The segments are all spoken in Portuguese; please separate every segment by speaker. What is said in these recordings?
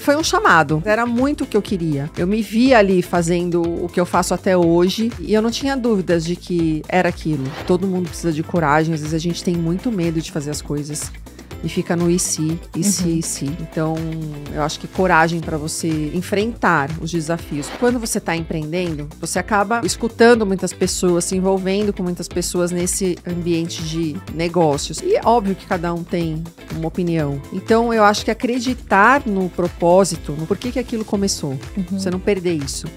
Speaker 1: foi um chamado. Era muito o que eu queria. Eu me via ali fazendo o que eu faço até hoje e eu não tinha dúvidas de que era aquilo. Todo mundo precisa de coragem. Às vezes a gente tem muito medo de fazer as coisas. E fica no e se. Então, eu acho que coragem para você enfrentar os desafios. Quando você está empreendendo, você acaba escutando muitas pessoas, se envolvendo com muitas pessoas nesse ambiente de negócios. E é óbvio que cada um tem uma opinião. Então, eu acho que acreditar no propósito, no porquê que aquilo começou. Você não perder isso.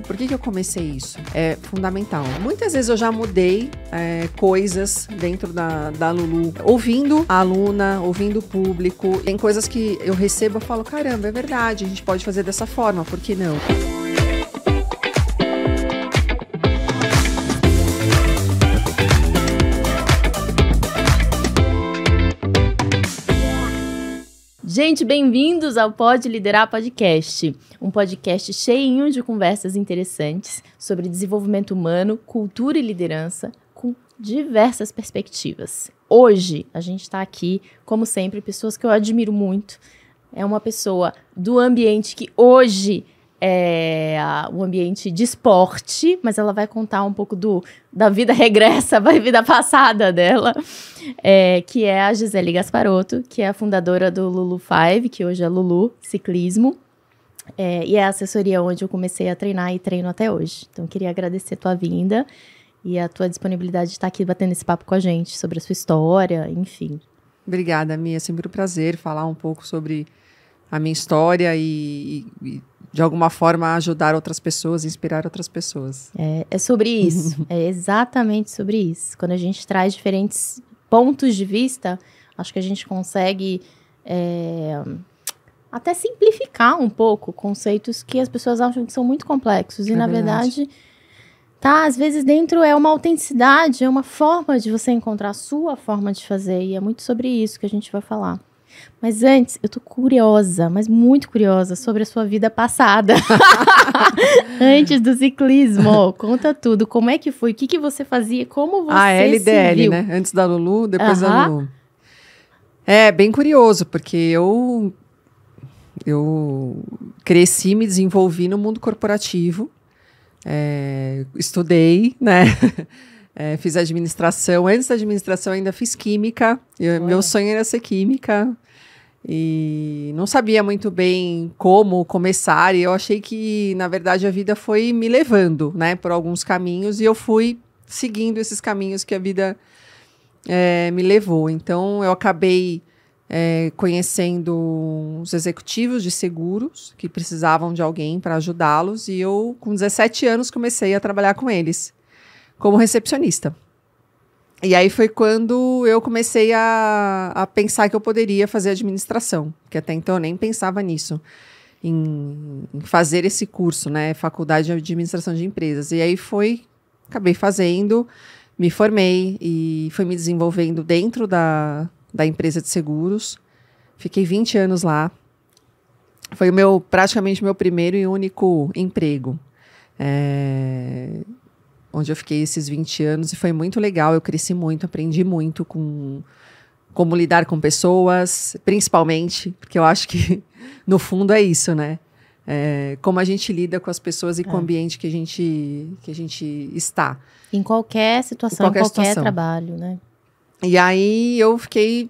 Speaker 1: Por que eu comecei isso? É fundamental. Muitas vezes eu já mudei coisas dentro da Lulu, ouvindo a aluna, ouvindo o público. Tem coisas que eu recebo e falo, caramba, é verdade, a gente pode fazer dessa forma, por que não?
Speaker 2: Gente, bem-vindos ao Pode Liderar Podcast, um podcast cheinho de conversas interessantes sobre desenvolvimento humano, cultura e liderança, com diversas perspectivas. Hoje, a gente está aqui, como sempre, pessoas que eu admiro muito. É uma pessoa do ambiente que hoje é um ambiente de esporte, mas ela vai contar um pouco da vida regressa, da vida passada dela, que é a Gisele Gasparotto, que é a fundadora do Lulu 5, que hoje é Lulu Ciclismo, e é a assessoria onde eu comecei a treinar e treino até hoje. Então, queria agradecer a tua vinda e a tua disponibilidade de estar aqui batendo esse papo com a gente sobre a sua história, enfim.
Speaker 1: Obrigada, Mia. É sempre um prazer falar um pouco sobre a minha história e de alguma forma, ajudar outras pessoas, inspirar outras pessoas.
Speaker 2: É sobre isso. É exatamente sobre isso. Quando a gente traz diferentes pontos de vista, acho que a gente consegue até simplificar um pouco conceitos que as pessoas acham que são muito complexos. E, na verdade, às vezes dentro é uma autenticidade, é uma forma de você encontrar a sua forma de fazer. E é muito sobre isso que a gente vai falar. Mas antes, eu tô curiosa, mas muito curiosa, sobre a sua vida passada. Antes do ciclismo, conta tudo. Como é que foi? O que você fazia? Como você
Speaker 1: LDL,
Speaker 2: se viu?
Speaker 1: né? Antes da Lulu, depois da Lulu. É bem curioso, porque eu cresci, me desenvolvi no mundo corporativo. Estudei, né? Fiz administração. Antes da administração, ainda fiz química. Meu sonho era ser química. E não sabia muito bem como começar. E eu achei que, na verdade, a vida foi me levando, né, por alguns caminhos. E eu fui seguindo esses caminhos que a vida me levou. Então, eu acabei conhecendo os executivos de seguros que precisavam de alguém para ajudá-los. E eu, com 17 anos, comecei a trabalhar com eles como recepcionista. E aí foi quando eu comecei a pensar que eu poderia fazer administração, que até então eu nem pensava nisso, em fazer esse curso, né, faculdade de administração de empresas. E aí acabei fazendo, me formei e fui me desenvolvendo dentro da empresa de seguros. Fiquei 20 anos lá. Foi praticamente meu primeiro e único emprego. Onde eu fiquei esses 20 anos e foi muito legal, eu cresci muito, aprendi muito com como lidar com pessoas, principalmente, porque eu acho que no fundo é isso, né? Como a gente lida com as pessoas e com o ambiente que a gente está.
Speaker 2: Em qualquer situação, em qualquer trabalho, né?
Speaker 1: E aí eu fiquei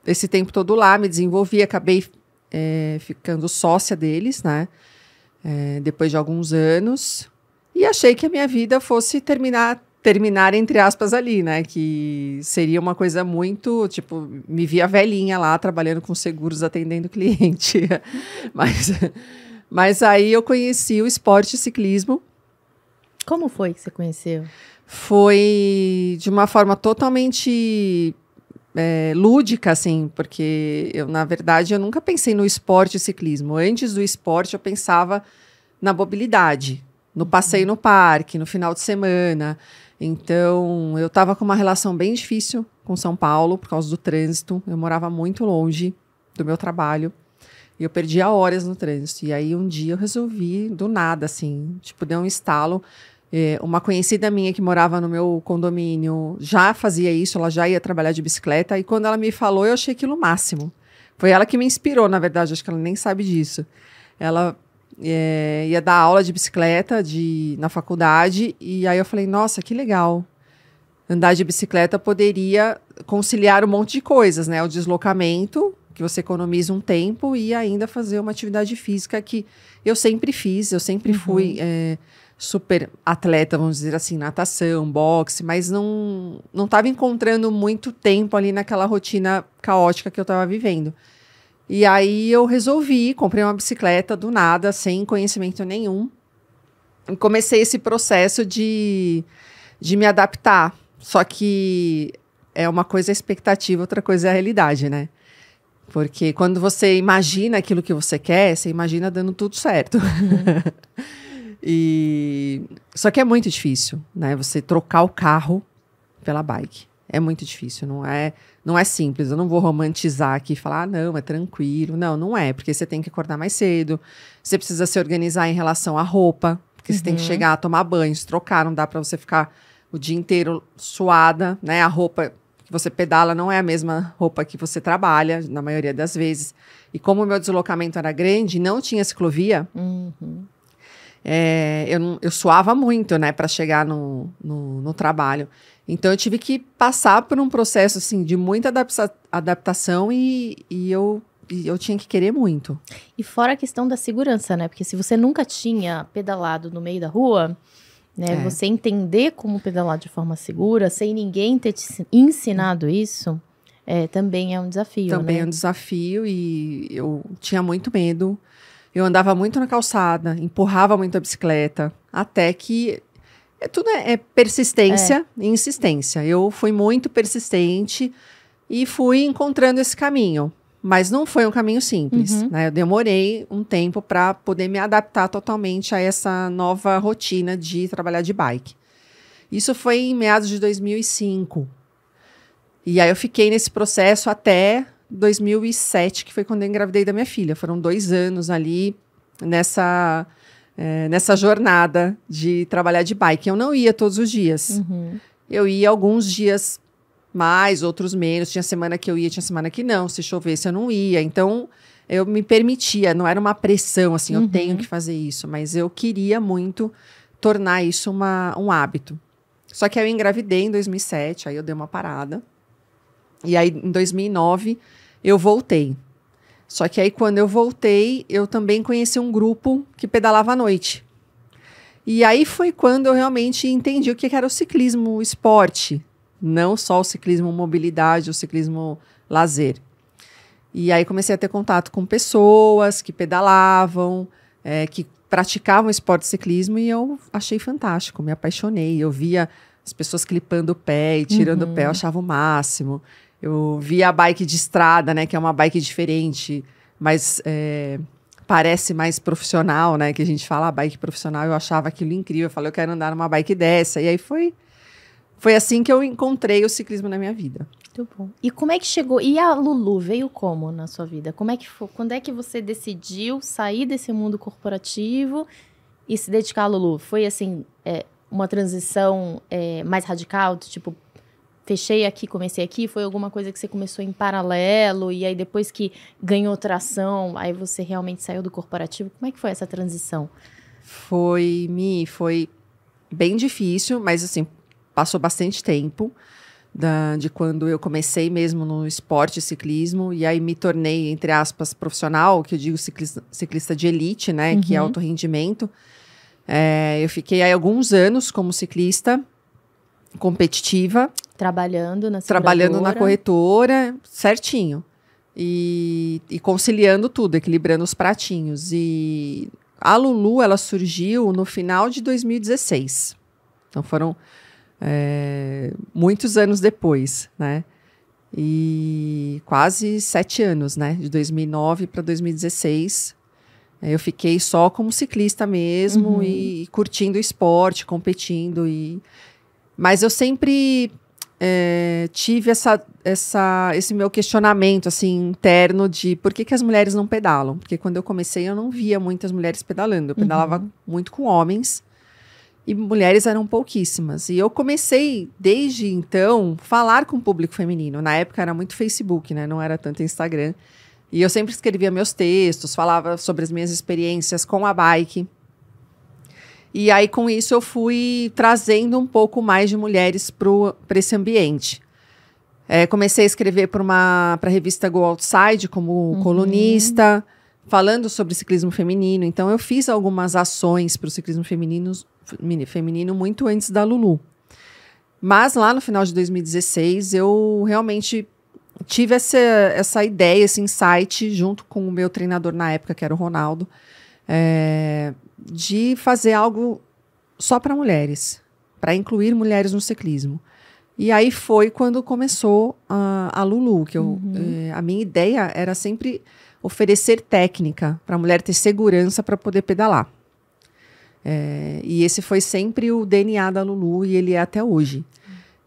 Speaker 1: esse tempo todo lá, me desenvolvi, acabei ficando sócia deles, né? Depois de alguns anos. E achei que a minha vida fosse terminar entre aspas ali, né? Que seria uma coisa muito, tipo, me via velhinha lá, trabalhando com seguros, atendendo cliente. Mas aí eu conheci o esporte ciclismo.
Speaker 2: Como foi que você conheceu?
Speaker 1: Foi de uma forma totalmente lúdica, assim, porque na verdade, eu nunca pensei no esporte ciclismo. Antes do esporte, eu pensava na mobilidade. No passeio no parque, no final de semana. Então, eu estava com uma relação bem difícil com São Paulo, por causa do trânsito. Eu morava muito longe do meu trabalho. E eu perdia horas no trânsito. E aí, um dia, eu resolvi, do nada, assim, tipo, deu um estalo. Uma conhecida minha que morava no meu condomínio já fazia isso, ela já ia trabalhar de bicicleta. E quando ela me falou, eu achei aquilo o máximo. Foi ela que me inspirou, na verdade, acho que ela nem sabe disso. Ela ia dar aula de bicicleta na faculdade, e aí eu falei, nossa, que legal. Andar de bicicleta poderia conciliar um monte de coisas, né? O deslocamento, que você economiza um tempo, e ainda fazer uma atividade física que eu sempre fiz, eu sempre fui super atleta, vamos dizer assim, natação, boxe, mas não estava encontrando muito tempo ali naquela rotina caótica que eu estava vivendo. E aí eu resolvi, comprei uma bicicleta do nada, sem conhecimento nenhum, e comecei esse processo de me adaptar. Só que é uma coisa a expectativa, outra coisa é a realidade, né? Porque quando você imagina aquilo que você quer, você imagina dando tudo certo. Só que é muito difícil, né? Você trocar o carro pela bike. É muito difícil, não é simples. Eu não vou romantizar aqui e falar, não, é tranquilo. Não é, porque você tem que acordar mais cedo, você precisa se organizar em relação à roupa, porque você tem que chegar, tomar banho, se trocar, não dá para você ficar o dia inteiro suada, né? A roupa que você pedala não é a mesma roupa que você trabalha, na maioria das vezes. E como o meu deslocamento era grande, não tinha ciclovia, eu suava muito, né, para chegar no trabalho. Então, eu tive que passar por um processo, assim, de muita adaptação e eu tinha que querer muito.
Speaker 2: E fora a questão da segurança, né? Porque se você nunca tinha pedalado no meio da rua, né, você entender como pedalar de forma segura, sem ninguém ter te ensinado isso, também é um desafio,
Speaker 1: Também
Speaker 2: né?
Speaker 1: é um desafio e eu tinha muito medo. Eu andava muito na calçada, empurrava muito a bicicleta, até que tudo é persistência e insistência. Eu fui muito persistente e fui encontrando esse caminho. Mas não foi um caminho simples, né? Eu demorei um tempo para poder me adaptar totalmente a essa nova rotina de trabalhar de bike. Isso foi em meados de 2005. E aí eu fiquei nesse processo até 2007, que foi quando eu engravidei da minha filha. Foram 2 anos ali nessa jornada de trabalhar de bike. Eu não ia todos os dias. Eu ia alguns dias mais, outros menos. Tinha semana que eu ia, tinha semana que não. Se chovesse, eu não ia. Então, eu me permitia. Não era uma pressão, assim, eu tenho que fazer isso. Mas eu queria muito tornar isso um hábito. Só que aí eu engravidei em 2007, aí eu dei uma parada. E aí, em 2009, eu voltei. Só que aí, quando eu voltei, eu também conheci um grupo que pedalava à noite. E aí foi quando eu realmente entendi o que era o ciclismo, o esporte. Não só o ciclismo mobilidade, o ciclismo lazer. E aí comecei a ter contato com pessoas que pedalavam, que praticavam esporte de ciclismo, e eu achei fantástico, me apaixonei. Eu via as pessoas clipando o pé e tirando o pé, eu achava o máximo. Eu via a bike de estrada, né, que é uma bike diferente, mas parece mais profissional, né, que a gente fala, a bike profissional, eu achava aquilo incrível. Eu falei, eu quero andar numa bike dessa. E aí foi assim que eu encontrei o ciclismo na minha vida.
Speaker 2: Muito bom. E como é que chegou? E a Lulu veio como na sua vida? Como é que foi? Quando é que você decidiu sair desse mundo corporativo e se dedicar à Lulu? Foi assim, uma transição mais radical? Tipo, fechei aqui, comecei aqui? Foi alguma coisa que você começou em paralelo e aí depois que ganhou tração, aí você realmente saiu do corporativo? Como é que foi essa transição?
Speaker 1: Foi bem difícil, mas assim, passou bastante tempo de quando eu comecei mesmo no esporte ciclismo, e aí me tornei, entre aspas, profissional, que eu digo ciclista de elite, né, que é alto rendimento. Eu fiquei aí alguns anos como ciclista competitiva.
Speaker 2: Trabalhando
Speaker 1: na corretora, certinho. E conciliando tudo, equilibrando os pratinhos. E a Lulu, ela surgiu no final de 2016. Então, foram muitos anos depois, né? E quase 7 anos, né? De 2009 para 2016. Eu fiquei só como ciclista mesmo e curtindo o esporte, competindo. Mas eu sempre tive esse meu questionamento assim, interno de por que as mulheres não pedalam. Porque quando eu comecei, eu não via muitas mulheres pedalando. Eu pedalava muito com homens e mulheres eram pouquíssimas. E eu comecei, desde então, falar com o público feminino. Na época era muito Facebook, né? Não era tanto Instagram. E eu sempre escrevia meus textos, falava sobre as minhas experiências com a bike. E aí, com isso, eu fui trazendo um pouco mais de mulheres para esse ambiente. Comecei a escrever para a revista Go Outside como colunista, falando sobre ciclismo feminino. Então, eu fiz algumas ações para o ciclismo feminino muito antes da Lulu. Mas lá no final de 2016, eu realmente tive essa ideia, esse insight, junto com o meu treinador na época, que era o Ronaldo, de fazer algo só para mulheres, para incluir mulheres no ciclismo. E aí foi quando começou a Lulu, que a minha ideia era sempre oferecer técnica para a mulher ter segurança para poder pedalar. E esse foi sempre o DNA da Lulu e ele é até hoje.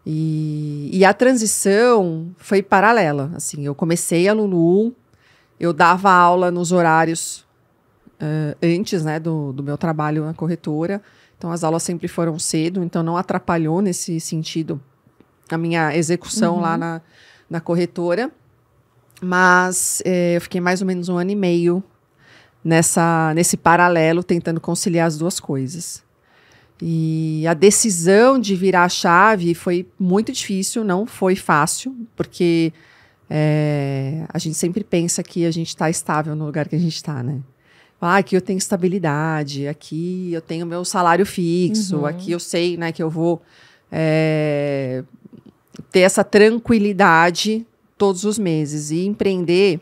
Speaker 1: E a transição foi paralela. Assim, eu comecei a Lulu, eu dava aula nos horários antes, né, do meu trabalho na corretora. Então, as aulas sempre foram cedo, então não atrapalhou nesse sentido a minha execução lá na corretora. Mas eu fiquei mais ou menos 1 ano e meio nesse paralelo, tentando conciliar as duas coisas. E a decisão de virar a chave foi muito difícil, não foi fácil, porque a gente sempre pensa que a gente está estável no lugar que a gente está, né? Aqui eu tenho estabilidade, aqui eu tenho meu salário fixo, aqui eu sei, né, que eu vou ter essa tranquilidade todos os meses. E empreender,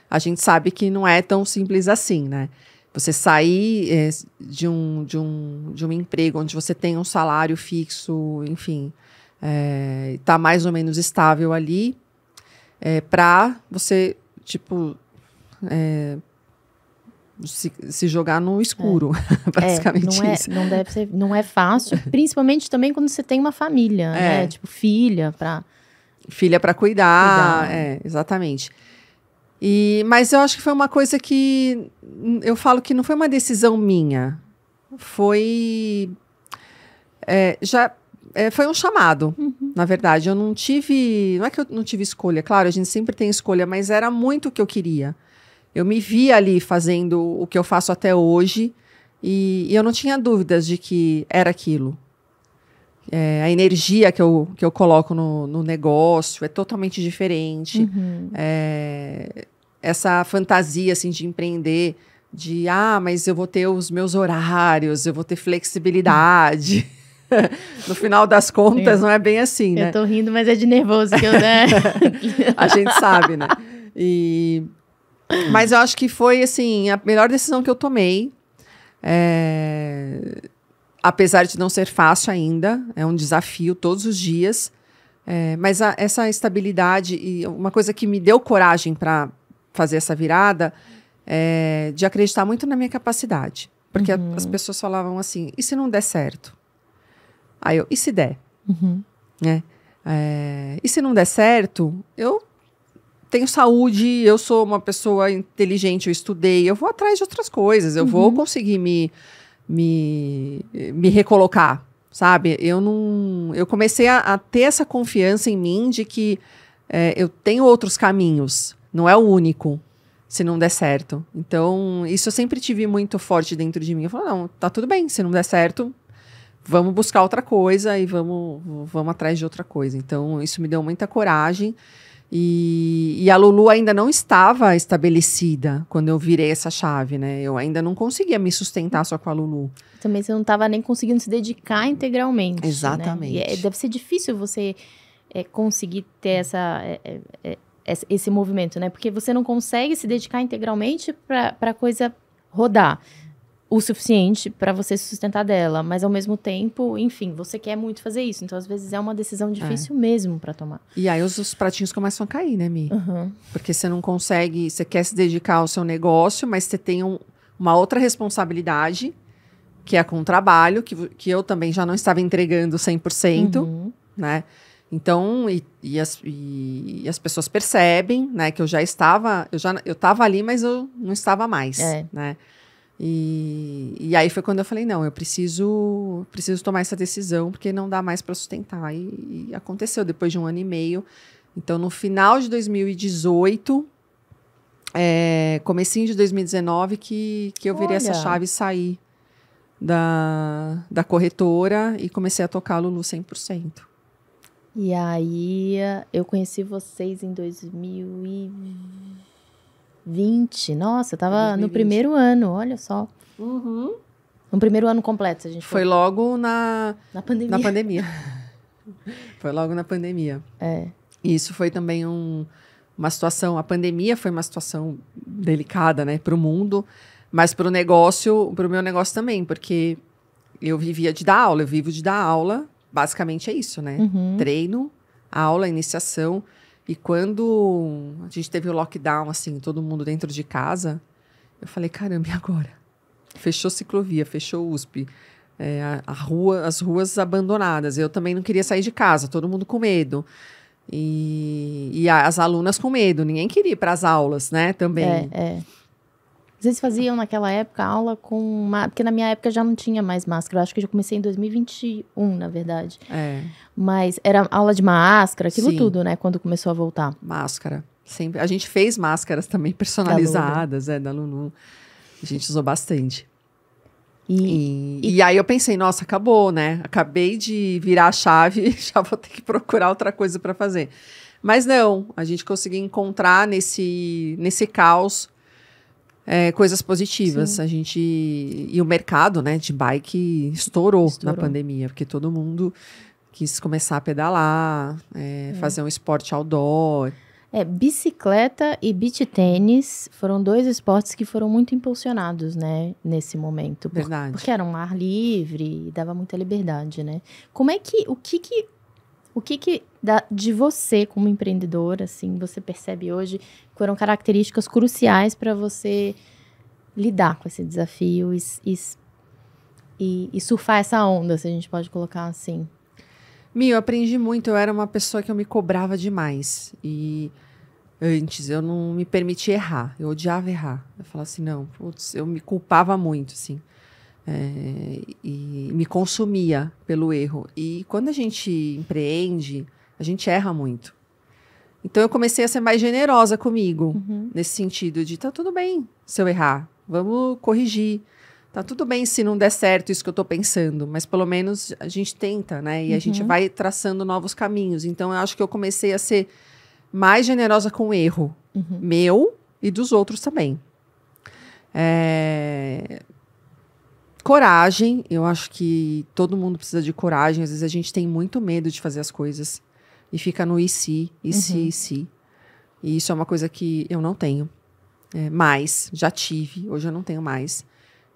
Speaker 1: a gente sabe que não é tão simples assim, né? Você sair de um emprego onde você tem um salário fixo, enfim, tá mais ou menos estável ali, para você, tipo, se jogar no escuro, basicamente isso.
Speaker 2: Não é fácil, principalmente também quando você tem uma família, né? Tipo, filha para
Speaker 1: cuidar. Exatamente. Mas eu acho que foi uma coisa que eu falo que não foi uma decisão minha, foi foi um chamado, na verdade. Eu não é que eu não tive escolha, claro, a gente sempre tem escolha, mas era muito o que eu queria. Eu me via ali fazendo o que eu faço até hoje e eu não tinha dúvidas de que era aquilo. A energia que eu coloco no negócio é totalmente diferente. Essa fantasia assim, de empreender, mas eu vou ter os meus horários, eu vou ter flexibilidade. No final das contas, não é bem assim, né?
Speaker 2: Eu tô rindo, mas é de nervoso que eu, né?
Speaker 1: A gente sabe, né? Mas eu acho que foi, assim, a melhor decisão que eu tomei. Apesar de não ser fácil ainda, é um desafio todos os dias. Mas essa estabilidade e uma coisa que me deu coragem para fazer essa virada é de acreditar muito na minha capacidade. Porque as pessoas falavam assim, e se não der certo? Aí e se der? Né? E se não der certo, eu tenho saúde, eu sou uma pessoa inteligente, eu estudei, eu vou atrás de outras coisas, eu vou conseguir me recolocar, sabe? Eu comecei a ter essa confiança em mim de que eu tenho outros caminhos, não é o único, se não der certo. Então, isso eu sempre tive muito forte dentro de mim. Eu falo, não, tá tudo bem, se não der certo, vamos buscar outra coisa e vamos atrás de outra coisa. Então, isso me deu muita coragem. E a Lulu ainda não estava estabelecida quando eu virei essa chave, né? Eu ainda não conseguia me sustentar só com a Lulu.
Speaker 2: Também você não estava nem conseguindo se dedicar integralmente.
Speaker 1: Exatamente.
Speaker 2: Né? Deve ser difícil você conseguir ter esse movimento, né? Porque você não consegue se dedicar integralmente para a coisa rodar o suficiente para você se sustentar dela, mas ao mesmo tempo, enfim, você quer muito fazer isso, então às vezes é uma decisão difícil mesmo para tomar.
Speaker 1: E aí os pratinhos começam a cair, né, Mi? Porque você não consegue, você quer se dedicar ao seu negócio, mas você tem uma outra responsabilidade, que é com o trabalho, que eu também já não estava entregando 100%, né? Então, e as pessoas percebem, né, que eu estava ali, mas eu não estava mais, né? E aí foi quando eu falei, não, eu preciso tomar essa decisão, porque não dá mais para sustentar. E aconteceu depois de 1 ano e meio. Então, no final de 2018, Comecinho de 2019 que eu virei essa
Speaker 2: Olha.
Speaker 1: chave e saí da corretora e comecei a tocar a Lulu 100%.
Speaker 2: E aí, eu conheci vocês em 2020. Nossa, eu tava
Speaker 1: 2020.
Speaker 2: no primeiro ano, olha só. No primeiro ano completo, se a gente
Speaker 1: Foi
Speaker 2: for
Speaker 1: logo
Speaker 2: na pandemia.
Speaker 1: na pandemia. Foi logo na pandemia. E isso foi também uma situação... A pandemia foi uma situação delicada, né? Para o mundo, mas para o meu negócio também. Porque eu vivia de dar aula, eu vivo de dar aula. Basicamente é isso, né? Treino, aula, iniciação. E quando a gente teve o lockdown, assim, todo mundo dentro de casa, eu falei, caramba, e agora? Fechou ciclovia, fechou USP, as ruas abandonadas. Eu também não queria sair de casa, todo mundo com medo. E as alunas com medo, ninguém queria ir para as aulas, né? Também.
Speaker 2: Vocês faziam naquela época aula com... Porque na minha época já não tinha mais máscara. Eu acho que eu já comecei em 2021, na verdade. Mas era aula de máscara, aquilo
Speaker 1: Sim.
Speaker 2: tudo, né? Quando começou a voltar.
Speaker 1: Máscara. Sempre. A gente fez máscaras também personalizadas, da Lulu. A gente usou bastante. E aí eu pensei, nossa, acabou, né? Acabei de virar a chave, já vou ter que procurar outra coisa para fazer. Mas não, a gente conseguiu encontrar nesse caos coisas positivas.
Speaker 2: Sim.
Speaker 1: E o mercado, né, de bike estourou na pandemia, porque todo mundo quis começar a pedalar, fazer um esporte outdoor.
Speaker 2: Bicicleta e beach tênis foram 2 esportes que foram muito impulsionados, né, nesse momento.
Speaker 1: Verdade.
Speaker 2: Porque era um ar livre e dava muita liberdade, né? Como é que, o que de você como empreendedora, assim, você percebe hoje que foram características cruciais para você lidar com esse desafio e surfar essa onda, se a gente pode colocar assim?
Speaker 1: Eu aprendi muito, eu era uma pessoa que eu me cobrava demais. E antes eu não me permitia errar, eu odiava errar. Eu falava assim, não, putz, eu me culpava muito, assim. E me consumia pelo erro. E quando a gente empreende, a gente erra muito. Então eu comecei a ser mais generosa comigo, nesse sentido de, tá tudo bem se eu errar, vamos corrigir. Tá tudo bem se não der certo isso que eu tô pensando, mas pelo menos a gente tenta, né? E a gente vai traçando novos caminhos. Então, eu acho que eu comecei a ser mais generosa com o erro meu e dos outros também. Coragem, eu acho que todo mundo precisa de coragem. Às vezes a gente tem muito medo de fazer as coisas e fica no e se. E isso é uma coisa que eu não tenho. Mais, já tive, hoje eu não tenho mais.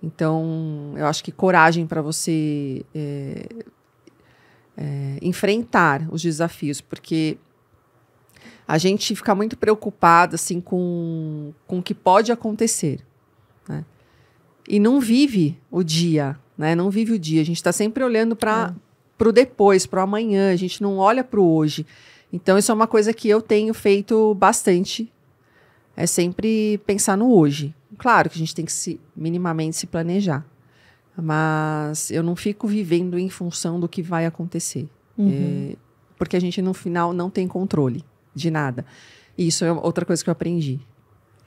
Speaker 1: Então, eu acho que coragem para você enfrentar os desafios, porque a gente fica muito preocupado assim, com o que pode acontecer, né? E não vive o dia, né? Não vive o dia. A gente está sempre olhando para o depois, para o amanhã, a gente não olha para o hoje. Então, isso é uma coisa que eu tenho feito bastante, é sempre pensar no hoje. Claro que a gente tem que minimamente se planejar, mas eu não fico vivendo em função do que vai acontecer. Porque a gente, no final, não tem controle de nada. E isso é outra coisa que eu aprendi.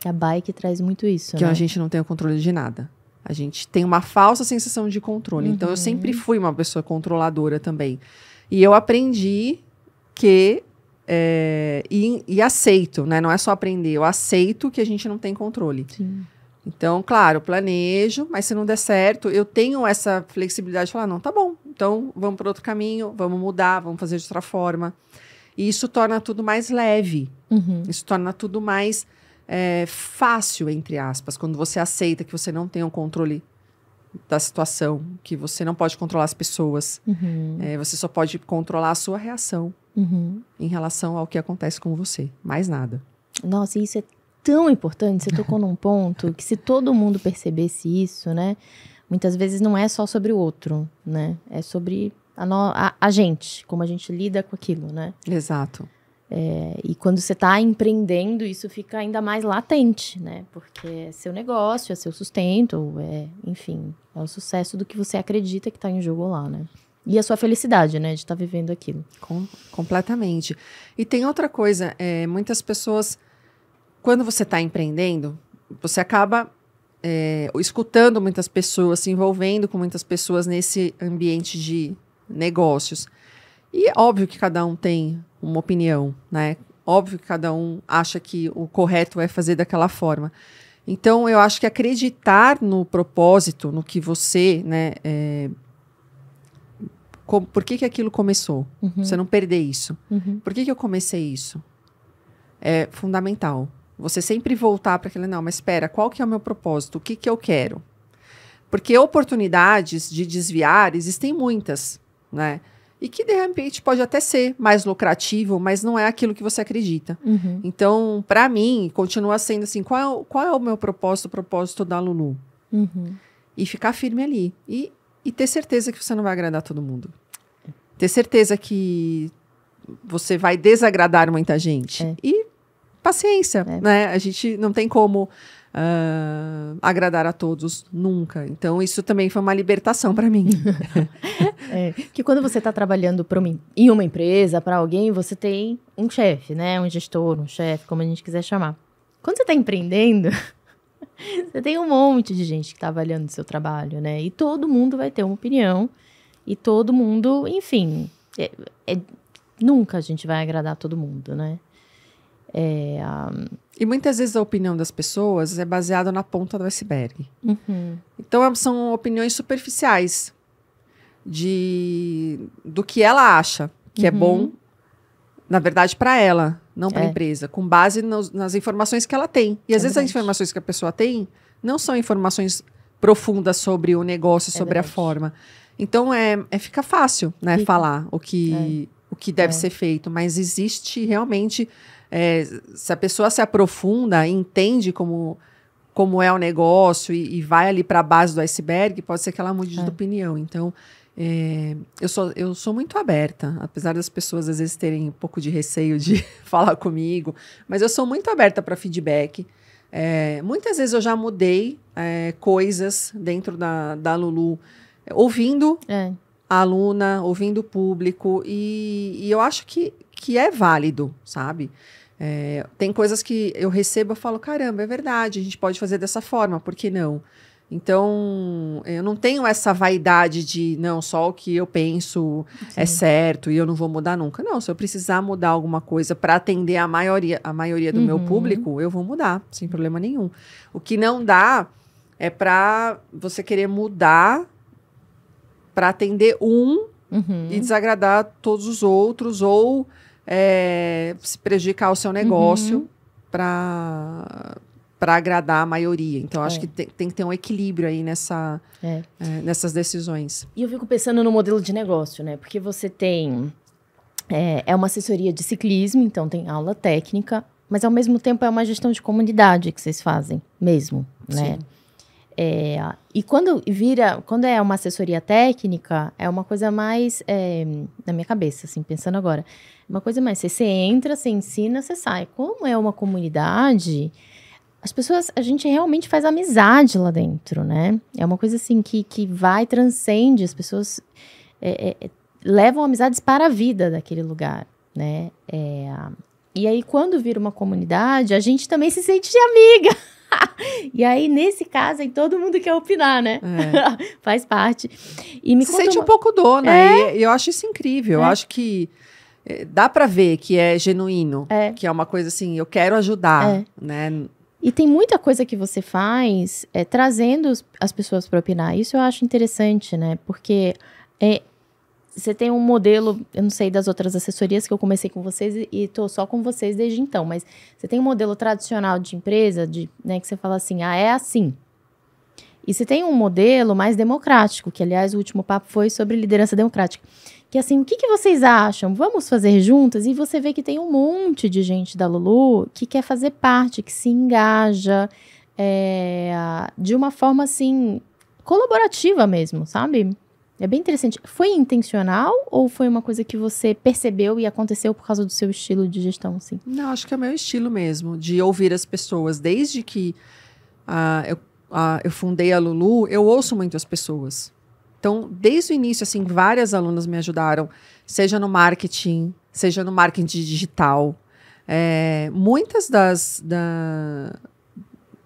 Speaker 2: A bike traz muito isso,
Speaker 1: que
Speaker 2: né?
Speaker 1: A gente não tem o controle de nada. A gente tem uma falsa sensação de controle. Então, eu sempre fui uma pessoa controladora também. E eu aprendi que... e aceito, né? Não é só aprender. Eu aceito que a gente não tem controle.
Speaker 2: Sim.
Speaker 1: Então, claro, planejo, mas se não der certo, eu tenho essa flexibilidade de falar, não, tá bom, então vamos para outro caminho, vamos mudar, vamos fazer de outra forma. E isso torna tudo mais leve. Isso torna tudo mais fácil, entre aspas, quando você aceita que você não tem o controle da situação, que você não pode controlar as pessoas. Você só pode controlar a sua reação em relação ao que acontece com você. Mais nada.
Speaker 2: Nossa, isso é tão importante. Você tocou num ponto que se todo mundo percebesse isso, né? Muitas vezes não é só sobre o outro, né? É sobre a gente, como a gente lida com aquilo, né?
Speaker 1: Exato.
Speaker 2: E quando você está empreendendo, isso fica ainda mais latente, né? Porque é seu negócio, é seu sustento, enfim, é o sucesso do que você acredita que está em jogo lá, né? E a sua felicidade, né? De estar vivendo aquilo.
Speaker 1: Completamente. E tem outra coisa, muitas pessoas quando você está empreendendo, você acaba escutando muitas pessoas, se envolvendo com muitas pessoas nesse ambiente de negócios. E é óbvio que cada um tem uma opinião, né? Óbvio que cada um acha que o correto é fazer daquela forma. Então, eu acho que acreditar no propósito, no que você, né? Por que aquilo começou? Você não perder isso. Por que eu comecei isso? É fundamental. Você sempre voltar para aquele, não, mas espera, qual que é o meu propósito? O que eu quero? Porque oportunidades de desviar existem muitas, né? E que, de repente, pode até ser mais lucrativo, mas não é aquilo que você acredita. Então, para mim, continua sendo assim, qual é o meu propósito, o propósito da Lulu? E ficar firme ali. E ter certeza que você não vai agradar todo mundo. Ter certeza que você vai desagradar muita gente. E paciência, né? A gente não tem como agradar a todos nunca. Então, isso também foi uma libertação para mim.
Speaker 2: Que quando você está trabalhando em uma empresa, para alguém, você tem um chefe, né? Um gestor, um chefe, como a gente quiser chamar. Quando você está empreendendo, você tem um monte de gente que está avaliando o seu trabalho, né? E todo mundo vai ter uma opinião. E todo mundo, enfim, nunca a gente vai agradar todo mundo, né?
Speaker 1: E muitas vezes a opinião das pessoas é baseada na ponta do iceberg. Então, são opiniões superficiais do que ela acha que é bom, na verdade, para ela, não para a empresa, com base nas informações que ela tem. E às vezes as informações que a pessoa tem não são informações profundas sobre o negócio, sobre a forma. Então, fica fácil, né, falar o que deve ser feito, mas existe realmente... se a pessoa se aprofunda e entende como é o negócio e vai ali para a base do iceberg, pode ser que ela mude de opinião. Então, eu sou muito aberta, apesar das pessoas às vezes terem um pouco de receio de falar comigo, mas eu sou muito aberta para feedback. Muitas vezes eu já mudei coisas dentro da Lulu, ouvindo a aluna, ouvindo o público, e eu acho que é válido, sabe? Tem coisas que eu recebo e falo, caramba, é verdade, a gente pode fazer dessa forma, por que não? Então, eu não tenho essa vaidade de, não, só o que eu penso é certo e eu não vou mudar nunca. Não, se eu precisar mudar alguma coisa para atender a maioria do meu público, eu vou mudar, sem problema nenhum. O que não dá é para você querer mudar para atender e desagradar todos os outros, ou se prejudicar o seu negócio para agradar a maioria. Então, acho que tem que ter um equilíbrio aí nessas decisões.
Speaker 2: E eu fico pensando no modelo de negócio, né? Porque você tem... uma assessoria de ciclismo, então tem aula técnica, mas ao mesmo tempo é uma gestão de comunidade que vocês fazem mesmo, né?
Speaker 1: Sim.
Speaker 2: E quando é uma assessoria técnica, é uma coisa mais, na minha cabeça, assim, pensando agora, uma coisa mais, você entra, você ensina, você sai. Como é uma comunidade, as pessoas, a gente realmente faz amizade lá dentro, né? É uma coisa assim que transcende, as pessoas levam amizades para a vida daquele lugar, né? E aí, quando vira uma comunidade, a gente também se sente amiga. E aí, nesse caso, aí todo mundo quer opinar, né? Faz parte. E me
Speaker 1: se sente um pouco dona, e eu acho isso incrível. Eu acho que dá pra ver que é genuíno, que é uma coisa assim, eu quero ajudar, né?
Speaker 2: E tem muita coisa que você faz trazendo as pessoas para opinar. Isso eu acho interessante, né? Porque você tem um modelo, eu não sei das outras assessorias que eu comecei com vocês e tô só com vocês desde então, mas você tem um modelo tradicional de empresa, né, que você fala assim, é assim. E você tem um modelo mais democrático, que aliás o último papo foi sobre liderança democrática. Que assim, o que vocês acham? Vamos fazer juntas? E você vê que tem um monte de gente da Lulu que quer fazer parte, que se engaja de uma forma assim, colaborativa mesmo, sabe? É bem interessante. Foi intencional ou foi uma coisa que você percebeu e aconteceu por causa do seu estilo de gestão, assim?
Speaker 1: Não, acho que é o meu estilo mesmo, de ouvir as pessoas. Desde que eu fundei a Lulu, eu ouço muito as pessoas. Então, desde o início, assim, várias alunas me ajudaram, seja no marketing digital, Muitas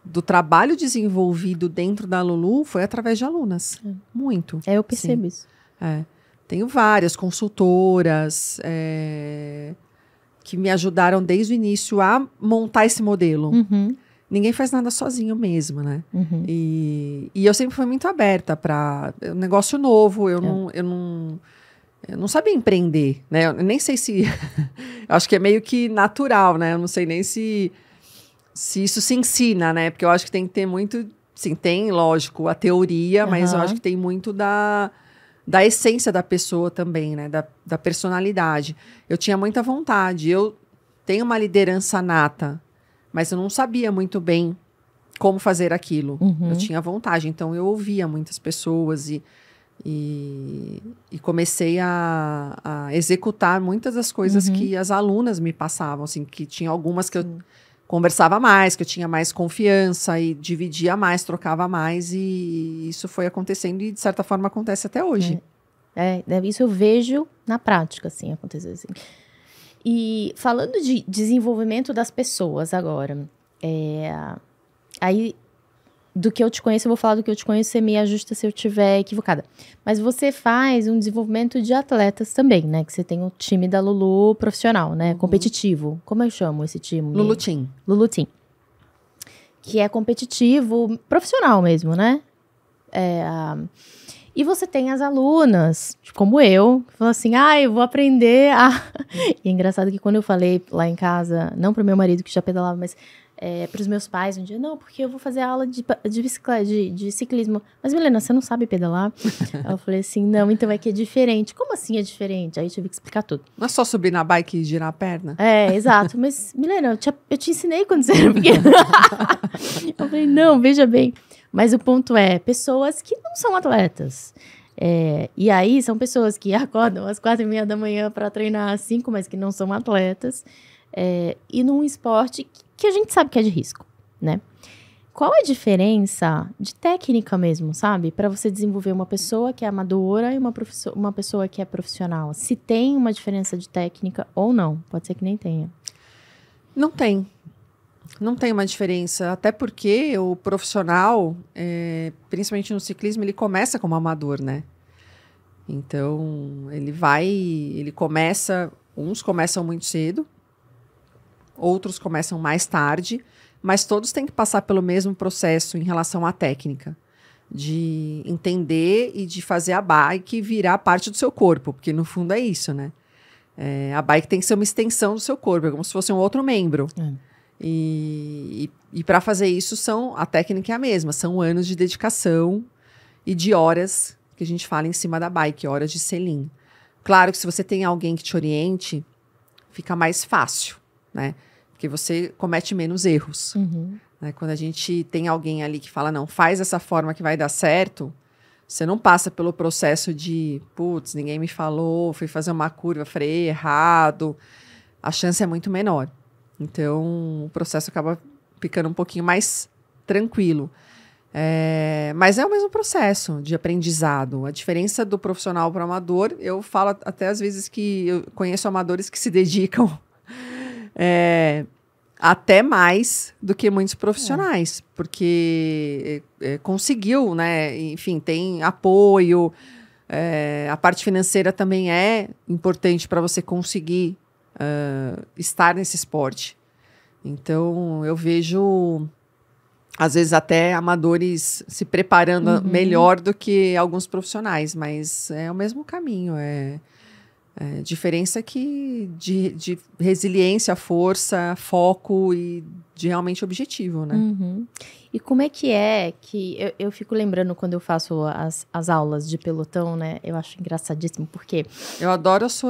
Speaker 1: do trabalho desenvolvido dentro da Lulu foi através de alunas. Muito.
Speaker 2: Eu percebo isso.
Speaker 1: Tenho várias consultoras que me ajudaram desde o início a montar esse modelo. Ninguém faz nada sozinho mesmo, né? E eu sempre fui muito aberta para um negócio novo. Eu não sabia empreender, né? Eu nem sei se... eu acho que é meio que natural, né? Eu não sei nem se isso se ensina, né? Porque eu acho que tem que ter muito... Sim, tem, lógico, a teoria, mas eu acho que tem muito da essência da pessoa também, né? Da personalidade. Eu tinha muita vontade. Eu tenho uma liderança nata, mas eu não sabia muito bem como fazer aquilo. Eu tinha vontade. Então, eu ouvia muitas pessoas e comecei a executar muitas das coisas que as alunas me passavam. Assim, que tinha algumas que eu conversava mais, que eu tinha mais confiança e dividia mais, trocava mais. E isso foi acontecendo e, de certa forma, acontece até hoje.
Speaker 2: Isso eu vejo na prática, assim, acontecer assim. E falando de desenvolvimento das pessoas agora, aí do que eu te conheço, eu vou falar do que eu te conheço, você me ajusta se eu estiver equivocada. Mas você faz um desenvolvimento de atletas também, né? Que você tem o time da Lulu profissional, né? Competitivo. Como eu chamo esse time?
Speaker 1: Lulu Team.
Speaker 2: Lulu Team. Que é competitivo, profissional mesmo, né? E você tem as alunas, como eu, que falam assim, eu vou aprender a... E é engraçado que quando eu falei lá em casa, não pro meu marido que já pedalava, mas pros meus pais um dia, não, porque eu vou fazer aula de bicicleta, de ciclismo. Mas, Milena, você não sabe pedalar? Eu falei assim, não, então é que é diferente. Como assim é diferente? Aí eu tive que explicar tudo.
Speaker 1: Não é só subir na bike e girar a perna?
Speaker 2: Exato. Mas, Milena, eu te ensinei quando você era pequena. Eu falei, não, veja bem. Mas o ponto é, pessoas que não são atletas. E aí, são pessoas que acordam às 4h30 da manhã para treinar às 5, mas que não são atletas. E num esporte que a gente sabe que é de risco, né? Qual a diferença de técnica mesmo, sabe? Para você desenvolver uma pessoa que é amadora e uma pessoa que é profissional. Se tem uma diferença de técnica ou não. Pode ser que nem tenha.
Speaker 1: Não tem. Não tem uma diferença, até porque o profissional, principalmente no ciclismo, ele começa como amador, né? Então, uns começam muito cedo, outros começam mais tarde, mas todos têm que passar pelo mesmo processo em relação à técnica, de entender e de fazer a bike virar parte do seu corpo, porque no fundo é isso, né? A bike tem que ser uma extensão do seu corpo, é como se fosse um outro membro. E para fazer isso, a técnica é a mesma. São anos de dedicação e de horas que a gente fala em cima da bike, horas de selim. Claro que se você tem alguém que te oriente, fica mais fácil, né? Porque você comete menos erros. Né? Quando a gente tem alguém ali que fala, não, faz dessa forma que vai dar certo, você não passa pelo processo de, putz, ninguém me falou, fui fazer uma curva, freiei errado. A chance é muito menor. Então, o processo acaba ficando um pouquinho mais tranquilo. Mas é o mesmo processo de aprendizado. A diferença do profissional para o amador, eu falo até às vezes que eu conheço amadores que se dedicam até mais do que muitos profissionais, porque conseguiu, né? Enfim, tem apoio. A parte financeira também é importante para você conseguir estar nesse esporte. Então, eu vejo, às vezes, até amadores se preparando melhor do que alguns profissionais, mas é o mesmo caminho. Diferença que de resiliência, força, foco e de realmente objetivo, né?
Speaker 2: E como é que eu fico lembrando quando eu faço as aulas de pelotão, né? Eu acho engraçadíssimo, porque...
Speaker 1: Eu adoro as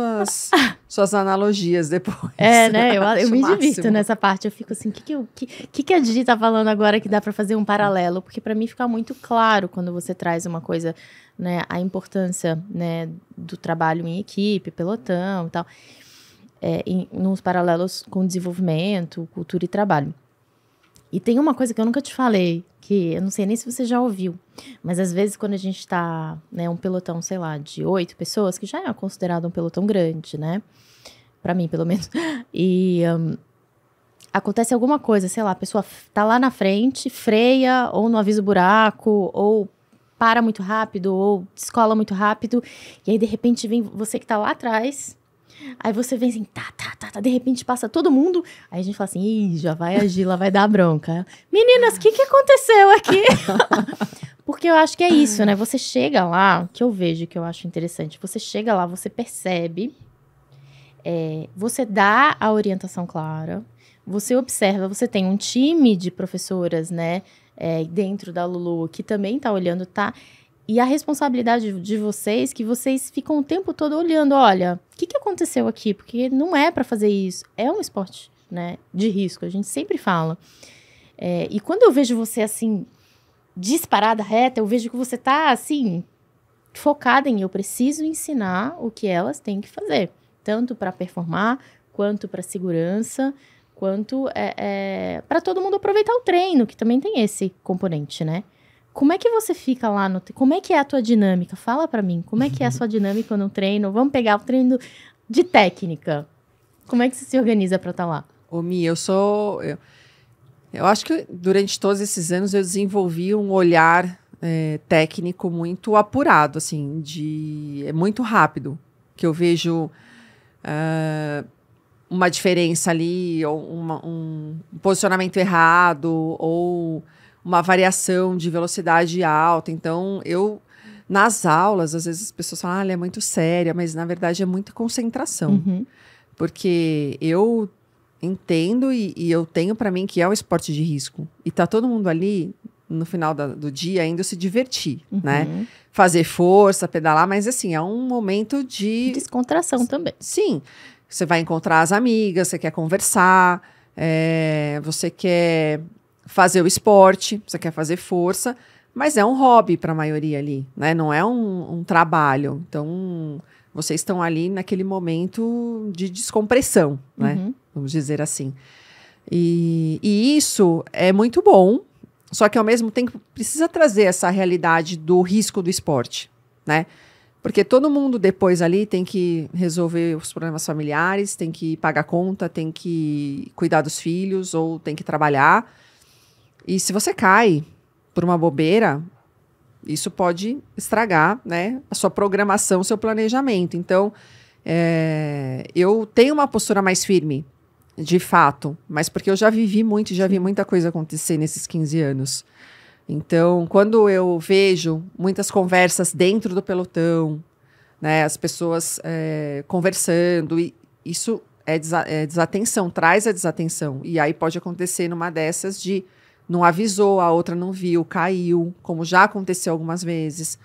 Speaker 1: suas analogias depois.
Speaker 2: Né? Eu me divirto nessa parte. Eu fico assim, o que a Didi tá falando agora que dá para fazer um paralelo? Porque para mim fica muito claro quando você traz uma coisa, né? A importância, né, do trabalho em equipe, pelotão e tal. Nos paralelos com desenvolvimento, cultura e trabalho. E tem uma coisa que eu nunca te falei, que eu não sei nem se você já ouviu, mas às vezes quando a gente tá, né, um pelotão, sei lá, de 8 pessoas, que já é considerado um pelotão grande, né? Pra mim, pelo menos. E acontece alguma coisa, sei lá, a pessoa tá lá na frente, freia, ou não avisa o buraco, ou para muito rápido, ou descola muito rápido, e aí de repente vem você que tá lá atrás, aí você vem assim, tá, de repente passa todo mundo, aí a gente fala assim, ih, já vai agir, lá vai dar bronca. Meninas, o que aconteceu aqui? Porque eu acho que é isso, né? Você chega lá, que eu vejo, que eu acho interessante, você chega lá, você percebe, você dá a orientação clara, você observa, você tem um time de professoras, né, dentro da Lulu, que também tá olhando, tá? E a responsabilidade de vocês, que vocês ficam o tempo todo olhando, olha, o que aconteceu aqui? Porque não é para fazer isso, é um esporte, né, de risco, a gente sempre fala. E quando eu vejo você, assim, disparada, reta, eu vejo que você tá, assim, focada em eu preciso ensinar o que elas têm que fazer, tanto para performar, quanto para segurança, quanto para todo mundo aproveitar o treino, que também tem esse componente, né? Como é que você fica lá como é que é a tua dinâmica? Fala pra mim, como é que é a sua dinâmica no treino? Vamos pegar o treino de técnica. Como é que você se organiza pra estar lá?
Speaker 1: Ô, Mi, eu acho que durante todos esses anos eu desenvolvi um olhar técnico muito apurado, assim, é muito rápido, que eu vejo uma diferença ali, ou um posicionamento errado, ou uma variação de velocidade alta. Então, nas aulas, às vezes as pessoas falam, ela é muito séria, mas na verdade é muita concentração.
Speaker 2: Uhum.
Speaker 1: Porque eu entendo e eu tenho para mim que é um esporte de risco. E tá todo mundo ali, no final do dia, indo se divertir, né? Fazer força, pedalar, mas assim, é um momento de...
Speaker 2: descontração também.
Speaker 1: Sim. Você vai encontrar as amigas, você quer conversar, você quer fazer o esporte, você quer fazer força, mas é um hobby para a maioria ali, né? Não é um trabalho. Então, vocês estão ali naquele momento de descompressão, né? Vamos dizer assim. E isso é muito bom, só que ao mesmo tempo precisa trazer essa realidade do risco do esporte, né? Porque todo mundo depois ali tem que resolver os problemas familiares, tem que pagar conta, tem que cuidar dos filhos ou tem que trabalhar. E se você cai por uma bobeira, isso pode estragar, né, a sua programação, o seu planejamento. Então, eu tenho uma postura mais firme, de fato, mas porque eu já vivi muito, já vi muita coisa acontecer nesses 15 anos. Então, quando eu vejo muitas conversas dentro do pelotão, né, as pessoas conversando, e isso é desatenção, traz a desatenção. E aí pode acontecer numa dessas de não avisou, a outra não viu, caiu, como já aconteceu algumas vezes.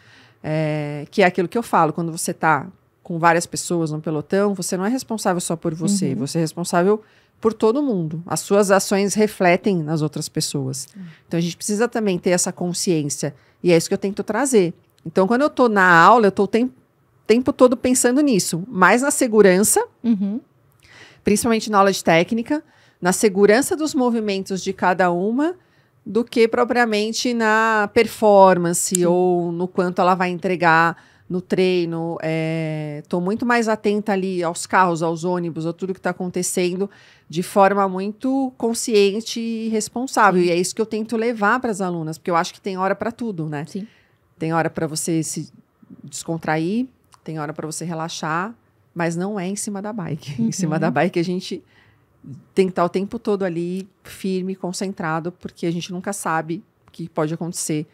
Speaker 1: Que é aquilo que eu falo, quando você está com várias pessoas no pelotão, você não é responsável só por você, você é responsável por todo mundo. As suas ações refletem nas outras pessoas. Então, a gente precisa também ter essa consciência. E é isso que eu tento trazer. Então, quando eu estou na aula, eu estou o tempo todo pensando nisso. Mais na segurança, principalmente na aula de técnica, na segurança dos movimentos de cada uma, do que propriamente na performance ou no quanto ela vai entregar no treino. Estou muito mais atenta ali aos carros, aos ônibus, a tudo que está acontecendo de forma muito consciente e responsável. E é isso que eu tento levar para as alunas, porque eu acho que tem hora para tudo, né?
Speaker 2: Sim.
Speaker 1: Tem hora para você se descontrair, tem hora para você relaxar, mas não é em cima da bike. Em cima da bike a gente tem que estar o tempo todo ali firme, concentrado, porque a gente nunca sabe o que pode acontecer.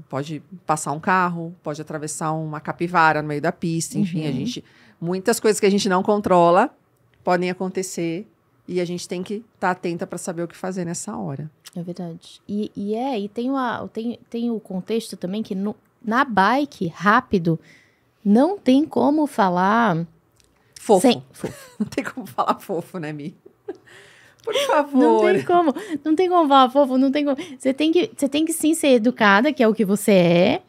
Speaker 1: Pode passar um carro, pode atravessar uma capivara no meio da pista, enfim, muitas coisas que a gente não controla podem acontecer e a gente tem que estar atenta para saber o que fazer nessa hora.
Speaker 2: É verdade. E tem o contexto também que na bike, rápido, não tem como falar...
Speaker 1: Fofo. Não tem como falar fofo, né, Mi? Por favor.
Speaker 2: Não tem como falar fofo, não tem como. Você tem que sim ser educada, que é o que você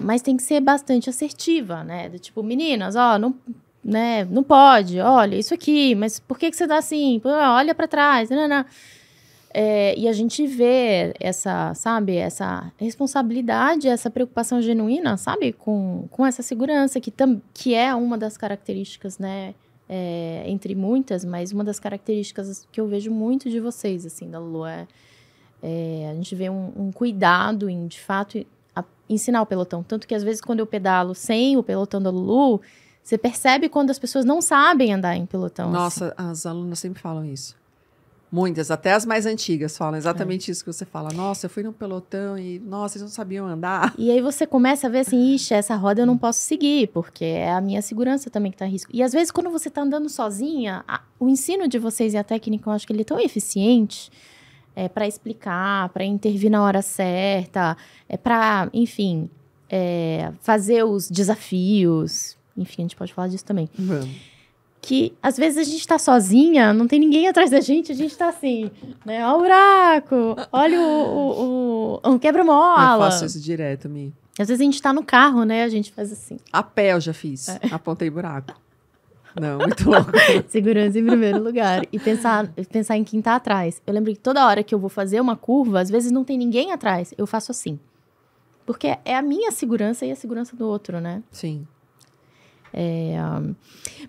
Speaker 2: mas tem que ser bastante assertiva, né? Tipo, meninas, não pode, olha, isso aqui, mas por que você tá assim? Olha pra trás, não. E a gente vê essa responsabilidade, essa preocupação genuína, sabe? Com essa segurança, que é uma das características, né, entre muitas, mas uma das características que eu vejo muito de vocês, assim, da Lulu, a gente vê um cuidado em, de fato, ensinar o pelotão. Tanto que, às vezes, quando eu pedalo sem o pelotão da Lulu, você percebe quando as pessoas não sabem andar em pelotão.
Speaker 1: Nossa,
Speaker 2: assim.
Speaker 1: as alunas sempre falam isso. Muitas, até as mais antigas falam exatamente isso que você fala. Nossa, eu fui no pelotão e, nossa, eles não sabiam andar.
Speaker 2: E aí você começa a ver assim, ixi, essa roda eu não posso seguir, porque é a minha segurança também que tá em risco. E às vezes, quando você tá andando sozinha, o ensino de vocês e a técnica, eu acho que ele é tão eficiente para explicar, para intervir na hora certa, para, enfim, fazer os desafios. Enfim, a gente pode falar disso também.
Speaker 1: Vamos.
Speaker 2: Que às vezes a gente tá sozinha, não tem ninguém atrás da gente, a gente tá assim, né? Olha o buraco, olha um quebra-mola.
Speaker 1: Eu faço isso direto, Mi.
Speaker 2: Às vezes a gente tá no carro, né? A gente faz assim.
Speaker 1: A pé eu já fiz. Apontei buraco. Não, muito louco.
Speaker 2: Segurança em primeiro lugar. E pensar em quem tá atrás. Eu lembro que toda hora que eu vou fazer uma curva, às vezes não tem ninguém atrás. Eu faço assim. Porque é a minha segurança e a segurança do outro, né?
Speaker 1: Sim.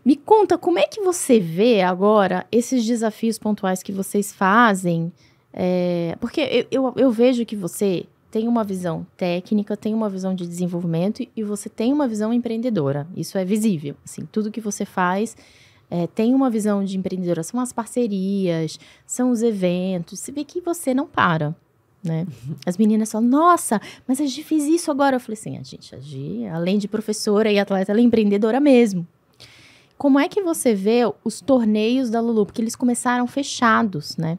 Speaker 2: Me conta, como é que você vê agora esses desafios pontuais que vocês fazem? Porque eu vejo que você tem uma visão técnica, tem uma visão de desenvolvimento e você tem uma visão empreendedora. Isso é visível. Assim, tudo que você faz tem uma visão de empreendedora. São as parcerias, são os eventos. Você vê que você não para. Né? As meninas falam, nossa, mas a Gi fez isso agora. Eu falei assim, a Gi, além de professora e atleta, ela é empreendedora mesmo. Como é que você vê os torneios da Lulu? Porque eles começaram fechados, né?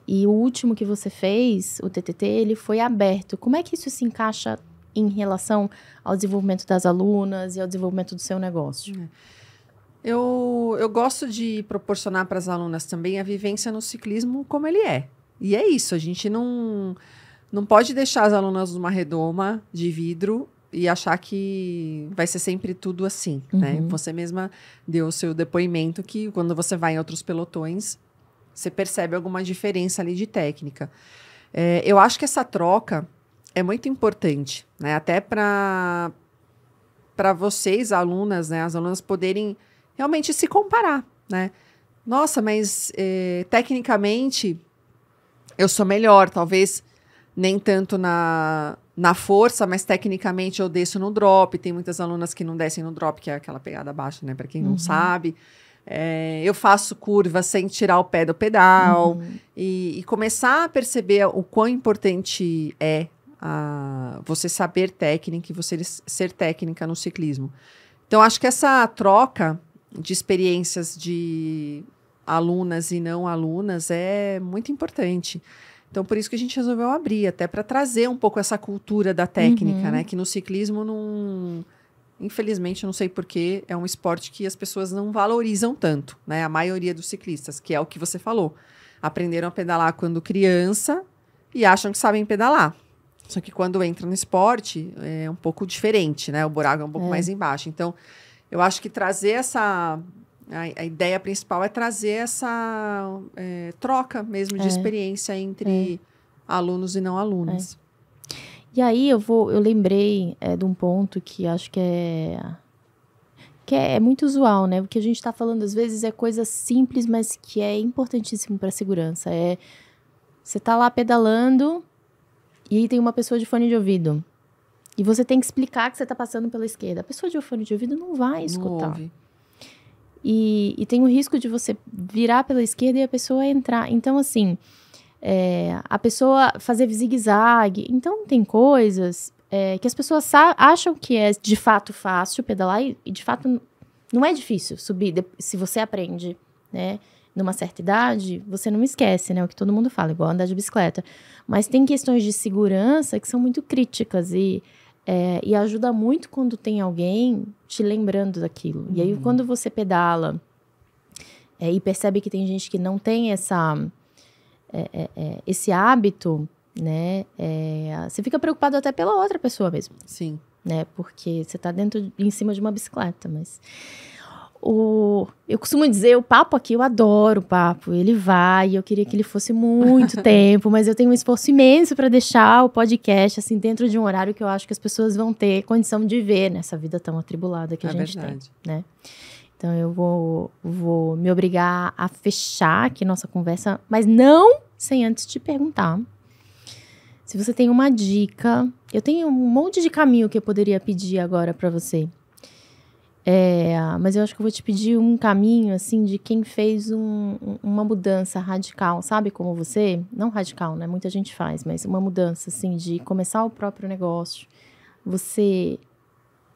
Speaker 2: E o último que você fez, o TTT, ele foi aberto. Como é que isso se encaixa em relação ao desenvolvimento das alunas e ao desenvolvimento do seu negócio?
Speaker 1: Eu gosto de proporcionar para as alunas também a vivência no ciclismo como ele é. E é isso, a gente não pode deixar as alunas numa redoma de vidro e achar que vai ser sempre tudo assim, né? Você mesma deu o seu depoimento que quando você vai em outros pelotões, você percebe alguma diferença ali de técnica. Eu acho que essa troca é muito importante, né? Até para vocês, alunas, né? As alunas poderem realmente se comparar, né? Nossa, mas tecnicamente eu sou melhor, talvez nem tanto na força, mas tecnicamente eu desço no drop. Tem muitas alunas que não descem no drop, que é aquela pegada baixa, né? Para quem não sabe. Eu faço curva sem tirar o pé do pedal. E começar a perceber o quão importante é você saber técnica e você ser técnica no ciclismo. Então, acho que essa troca de experiências de alunas e não alunas é muito importante. Então, por isso que a gente resolveu abrir, até para trazer um pouco essa cultura da técnica, né? Que no ciclismo não... Infelizmente, não sei porquê, é um esporte que as pessoas não valorizam tanto, né? A maioria dos ciclistas, que é o que você falou. Aprenderam a pedalar quando criança e acham que sabem pedalar. Só que quando entra no esporte, é um pouco diferente, né? O buraco é um pouco mais embaixo. Então, eu acho que trazer essa... A ideia principal é trazer essa troca mesmo de experiência entre alunos e não alunas.
Speaker 2: E aí eu lembrei de um ponto que acho que é muito usual, né? O que a gente está falando às vezes é coisa simples, mas que é importantíssimo para a segurança. Você tá lá pedalando e aí tem uma pessoa de fone de ouvido. E você tem que explicar que você está passando pela esquerda. A pessoa de fone de ouvido não vai escutar.
Speaker 1: Não ouve.
Speaker 2: E tem o risco de você virar pela esquerda e a pessoa entrar. Então, assim, a pessoa fazer zigue-zague. Então, tem coisas que as pessoas acham que é de fato fácil pedalar e de fato não é difícil subir. Se você aprende, né, numa certa idade, você não esquece, né? O que todo mundo fala, igual andar de bicicleta. Mas tem questões de segurança que são muito críticas e ajuda muito quando tem alguém te lembrando daquilo. E aí, quando você pedala e percebe que tem gente que não tem esse hábito, né? Você fica preocupado até pela outra pessoa mesmo.
Speaker 1: Sim.
Speaker 2: Né? Porque você tá em cima de uma bicicleta, mas... Eu costumo dizer, o papo aqui, eu adoro o papo, ele vai, eu queria que ele fosse muito tempo, mas eu tenho um esforço imenso para deixar o podcast, assim, dentro de um horário que eu acho que as pessoas vão ter condição de ver nessa vida tão atribulada que a gente tem, né? Então, eu vou me obrigar a fechar aqui nossa conversa, mas não sem antes te perguntar se você tem uma dica. Eu tenho um monte de caminho que eu poderia pedir agora para você. Mas eu acho que eu vou te pedir um caminho, assim, de quem fez uma mudança radical, sabe? Como você. Não radical, né? Muita gente faz, mas uma mudança, assim, de começar o próprio negócio. Você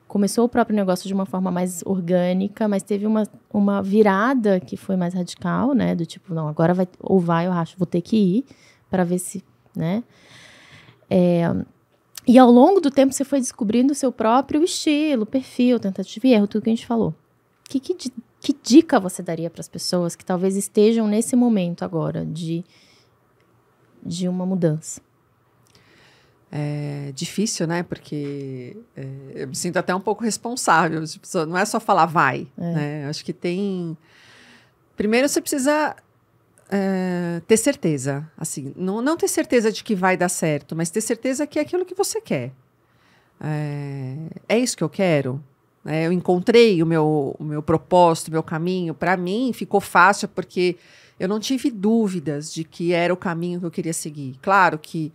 Speaker 2: começou o próprio negócio de uma forma mais orgânica, mas teve uma virada que foi mais radical, né? Do tipo, não, agora eu acho, vou ter que ir para ver se, né? E ao longo do tempo você foi descobrindo o seu próprio estilo, perfil, tentativa e erro, tudo que a gente falou. Que dica você daria para as pessoas que talvez estejam nesse momento agora de uma mudança?
Speaker 1: É difícil, né? Porque eu me sinto até um pouco responsável. Tipo, não é só falar vai, né? Acho que tem... Primeiro você precisa ter certeza. Assim, não ter certeza de que vai dar certo, mas ter certeza que é aquilo que você quer. É isso que eu quero. Eu encontrei o meu propósito, o meu caminho. Para mim, ficou fácil porque eu não tive dúvidas de que era o caminho que eu queria seguir. Claro que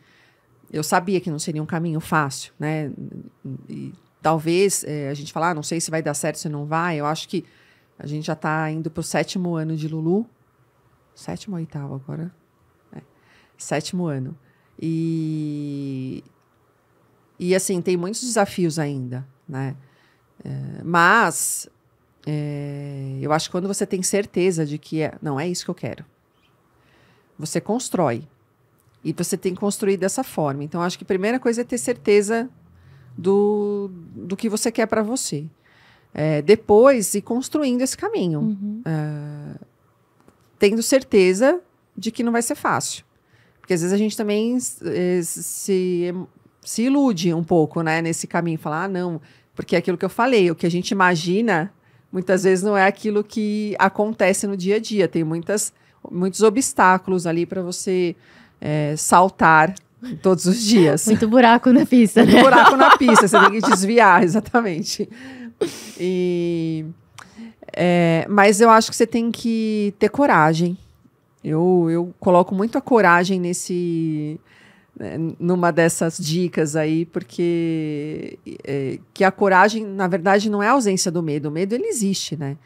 Speaker 1: eu sabia que não seria um caminho fácil, né? E talvez a gente falar, não sei se vai dar certo, se não vai. Eu acho que a gente já está indo para o 7º ano de Lulu. 7º ou 8º agora? 7º ano. E assim, tem muitos desafios ainda, né? Mas eu acho que quando você tem certeza de que não é isso que eu quero, você constrói. E você tem que construir dessa forma. Então, acho que a primeira coisa é ter certeza do que você quer para você. Depois, ir construindo esse caminho.
Speaker 2: Uhum.
Speaker 1: Tendo certeza de que não vai ser fácil. Porque, às vezes, a gente também se ilude um pouco, né, nesse caminho. Falar, não, porque é aquilo que eu falei. O que a gente imagina, muitas vezes, não é aquilo que acontece no dia a dia. Tem muitos obstáculos ali para você... saltar todos os dias.
Speaker 2: Muito buraco na pista, né?
Speaker 1: Muito buraco na pista, você tem que desviar, exatamente. Mas eu acho que você tem que ter coragem. Eu coloco muito a coragem numa dessas dicas aí, porque que a coragem, na verdade, não é a ausência do medo. O medo, ele existe, né?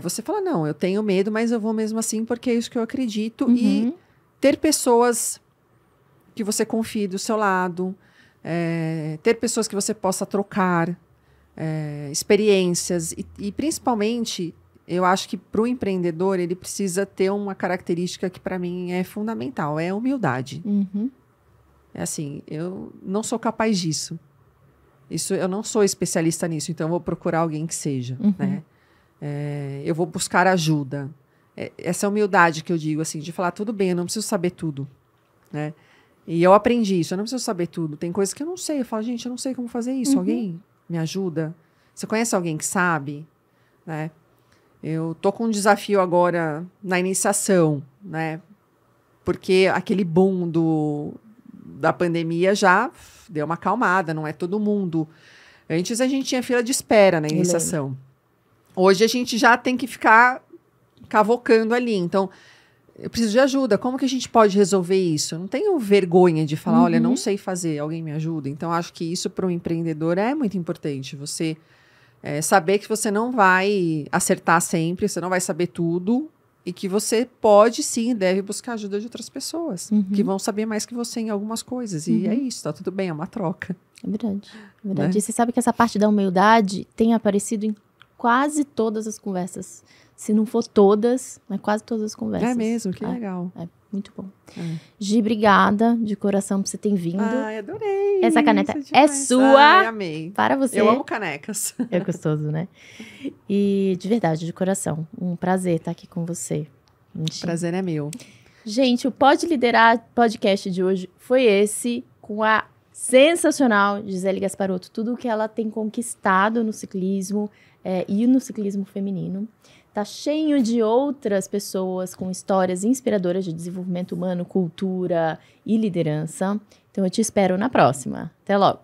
Speaker 1: Você falar, não, eu tenho medo, mas eu vou mesmo assim porque é isso que eu acredito.
Speaker 2: Uhum.
Speaker 1: E ter pessoas que você confie do seu lado, ter pessoas que você possa trocar, experiências. E principalmente, eu acho que para o empreendedor, ele precisa ter uma característica que para mim é fundamental, é a humildade.
Speaker 2: Uhum.
Speaker 1: Assim, eu não sou capaz disso. Eu não sou especialista nisso, então eu vou procurar alguém que seja.
Speaker 2: Uhum.
Speaker 1: Né? Eu vou buscar ajuda. Essa humildade que eu digo, assim, de falar, tudo bem, eu não preciso saber tudo, né? E eu aprendi isso, eu não preciso saber tudo. Tem coisas que eu não sei, eu falo, gente, eu não sei como fazer isso, alguém me ajuda? Você conhece alguém que sabe? Né? Eu tô com um desafio agora na iniciação, né? Porque aquele boom da pandemia já deu uma acalmada, não é todo mundo. Antes a gente tinha fila de espera na iniciação. Hoje a gente já tem que ficar cavocando ali. Então, eu preciso de ajuda. Como que a gente pode resolver isso? Eu não tenho vergonha de falar, olha, não sei fazer, alguém me ajuda. Então, acho que isso para um empreendedor é muito importante. Você saber que você não vai acertar sempre, você não vai saber tudo e que você pode, sim, deve buscar ajuda de outras pessoas que vão saber mais que você em algumas coisas. E é isso, tá tudo bem, é uma troca.
Speaker 2: É verdade, é verdade.
Speaker 1: Né?
Speaker 2: E você sabe que essa parte da humildade tem aparecido em quase todas as conversas. Se não for todas, mas quase todas as conversas.
Speaker 1: É mesmo, que legal.
Speaker 2: Muito bom. Gi, obrigada de coração por você ter vindo.
Speaker 1: Ai, adorei.
Speaker 2: Essa caneta é sua.
Speaker 1: Ai, amei.
Speaker 2: Para você.
Speaker 1: Eu amo canecas.
Speaker 2: É gostoso, né? E de verdade, de coração, um prazer estar aqui com você.
Speaker 1: O prazer é meu.
Speaker 2: Gente, o Pode Liderar podcast de hoje foi esse, com a sensacional Gisele Gasparotto. Tudo o que ela tem conquistado no ciclismo e no ciclismo feminino. Tá cheio de outras pessoas com histórias inspiradoras de desenvolvimento humano, cultura e liderança. Então eu te espero na próxima. Até logo!